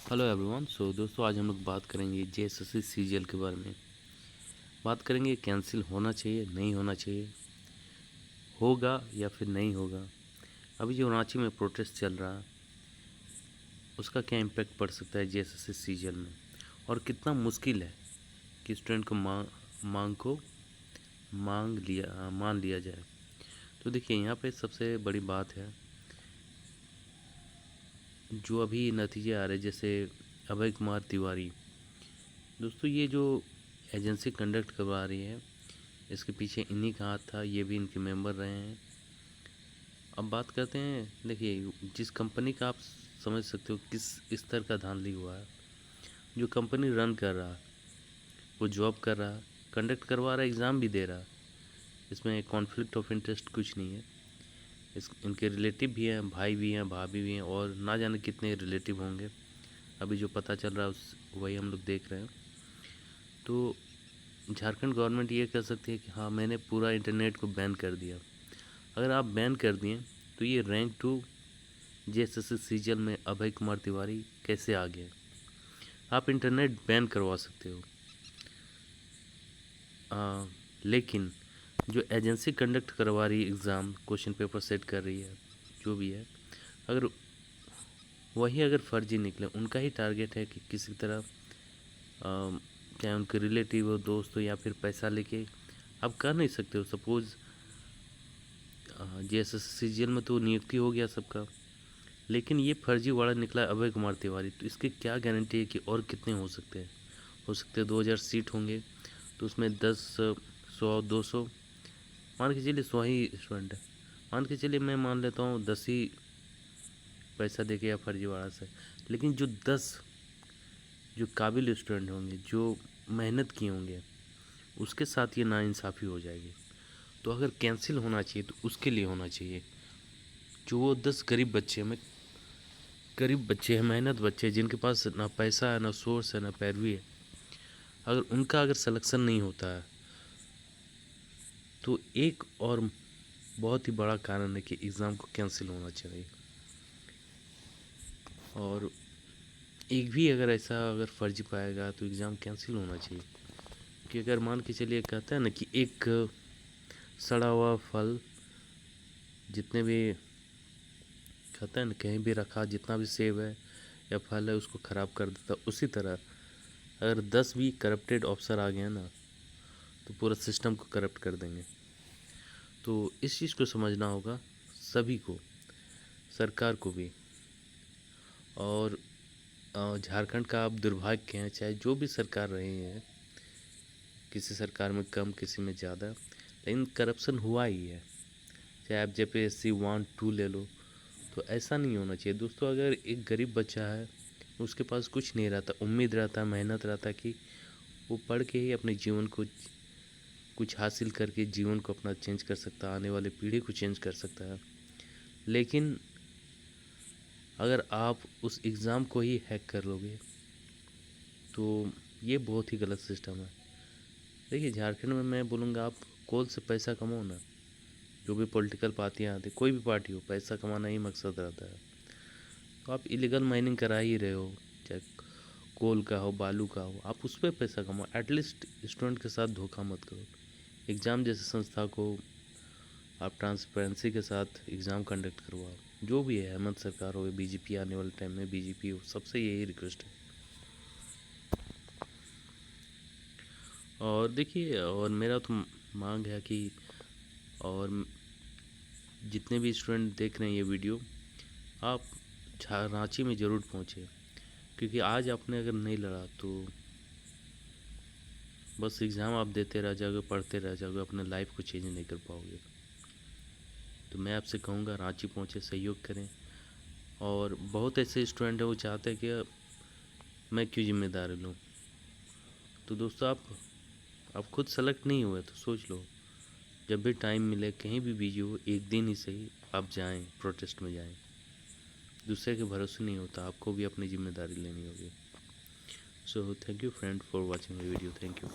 Hello everyone. दोस्तों आज हम लोग बात करेंगे जेएसएससी सीजीएल के बारे में। बात करेंगे कैंसिल होना चाहिए नहीं होना चाहिए, होगा या फिर नहीं होगा। अभी जो रांची में प्रोटेस्ट चल रहा है उसका क्या इम्पैक्ट पड़ सकता है जेएसएससी सीजीएल में, और कितना मुश्किल है कि स्टूडेंट को मान लिया जाए। तो देखिए यहाँ पे सबसे बड़ी बात है जो अभी नतीजे आ रहे, जैसे अभय कुमार तिवारी। दोस्तों ये जो एजेंसी कंडक्ट करवा रही है इसके पीछे इन्हीं का हाथ था, ये भी इनके मेंबर रहे हैं। अब बात करते हैं, देखिए जिस कंपनी का आप समझ सकते हो किस स्तर का धांधली हुआ है। जो कंपनी रन कर रहा है वो जॉब कर रहा है, कंडक्ट करवा रहा है, एग्ज़ाम भी दे रहा है। इसमें कॉन्फ्लिक्ट ऑफ इंटरेस्ट कुछ नहीं है। इनके रिलेटिव भी हैं, भाई भी हैं, भाभी भी हैं, और ना जाने कितने रिलेटिव होंगे। अभी जो पता चल रहा है वही हम लोग देख रहे हैं। तो झारखंड गवर्नमेंट ये कह सकती है कि हाँ मैंने पूरा इंटरनेट को बैन कर दिया। अगर आप बैन कर दिए तो ये रैंक 2 जेएसएससी सीजीएल में अभय कुमार तिवारी कैसे आ गए। आप इंटरनेट बैन करवा सकते हो, लेकिन जो एजेंसी कंडक्ट करवा रही है एग्ज़ाम, क्वेश्चन पेपर सेट कर रही है, जो भी है, अगर वही अगर फर्जी निकले, उनका ही टारगेट है कि किसी तरह चाहे उनके रिलेटिव हो, दोस्त हो, या फिर पैसा लेके आप कर नहीं सकते हो। सपोज़ जेएसएससी सीजीएल में तो नियुक्ति हो गया सबका, लेकिन ये फर्जीवाड़ा निकला अभय कुमार तिवारी। तो इसकी क्या गारंटी है कि और कितने हो सकते हैं। 2000 सीट होंगे तो उसमें 10, 100, 200, मान के चलिए 100 ही स्टूडेंट है। मान के चलिए मैं मान लेता हूँ 10 ही पैसा दे के या फर्जीवाड़ा से, लेकिन जो 10 जो काबिल स्टूडेंट होंगे, जो मेहनत किए होंगे, उसके साथ ये नाइंसाफ़ी हो जाएगी। तो अगर कैंसिल होना चाहिए तो उसके लिए होना चाहिए जो वो 10 गरीब बच्चे हैं, मेहनत बच्चे हैं, जिनके पास ना पैसा है, ना सोर्स है, ना पैरवी है। अगर उनका अगर सिलेक्शन नहीं होता है तो एक और बहुत ही बड़ा कारण है कि एग्ज़ाम को कैंसिल होना चाहिए। और एक भी अगर ऐसा अगर फर्जी पाएगा तो एग्ज़ाम कैंसिल होना चाहिए। कि अगर मान के चलिए, कहता है ना कि एक सड़ा हुआ फल जितने भी, कहता है ना, कहीं भी रखा जितना भी सेब है या फल है उसको ख़राब कर देता, उसी तरह अगर 10 भी करप्टेड ऑफिसर आ गए ना तो पूरा सिस्टम को करप्ट कर देंगे। तो इस चीज़ को समझना होगा सभी को, सरकार को भी। और झारखंड का आप दुर्भाग्य हैं, चाहे जो भी सरकार रही है, किसी सरकार में कम किसी में ज़्यादा, लेकिन करप्शन हुआ ही है। चाहे आप जेपीएससी 1, 2 ले लो, तो ऐसा नहीं होना चाहिए। दोस्तों अगर एक गरीब बच्चा है, उसके पास कुछ नहीं रहता, उम्मीद रहता, मेहनत रहता कि वो पढ़ के ही अपने जीवन को कुछ हासिल करके जीवन को अपना चेंज कर सकता है, आने वाली पीढ़ी को चेंज कर सकता है, लेकिन अगर आप उस एग्ज़ाम को ही हैक कर लोगे तो ये बहुत ही गलत सिस्टम है। देखिए झारखंड में मैं बोलूँगा, आप कॉल से पैसा कमाओ ना। जो भी पॉलिटिकल पार्टियाँ आती, कोई भी पार्टी हो, पैसा कमाना ही मकसद रहता है। तो आप इलीगल माइनिंग करा ही रहे हो, चाहे कोल का हो, बालू का हो, आप उस पर पैसा कमाओ। एटलीस्ट स्टूडेंट के साथ धोखा मत करो। एग्ज़ाम जैसे संस्था को आप ट्रांसपेरेंसी के साथ एग्ज़ाम कंडक्ट करवाओ। जो भी है, हेमंत सरकार हो, बीजेपी आने वाले टाइम में बीजेपी हो, सबसे यही रिक्वेस्ट है। और देखिए, और मेरा तो मांग है कि, और जितने भी स्टूडेंट देख रहे हैं ये वीडियो, आप रांची में ज़रूर पहुँचे, क्योंकि आज आपने अगर नहीं लड़ा तो बस एग्ज़ाम आप देते रह जाओगे, पढ़ते रह जाओगे, अपने लाइफ को चेंज नहीं कर पाओगे। तो मैं आपसे कहूँगा रांची पहुँचे, सहयोग करें। और बहुत ऐसे स्टूडेंट हैं वो चाहते हैं कि मैं क्यों जिम्मेदारी लूँ। तो दोस्तों आप खुद सेलेक्ट नहीं हुए तो सोच लो, जब भी टाइम मिले, कहीं भी बिजी हो, एक दिन ही सही आप जाएं, प्रोटेस्ट में जाएं। दूसरे के भरोसे नहीं होता, आपको भी अपनी जिम्मेदारी लेनी होगी। So thank you friend for watching the video. Thank you.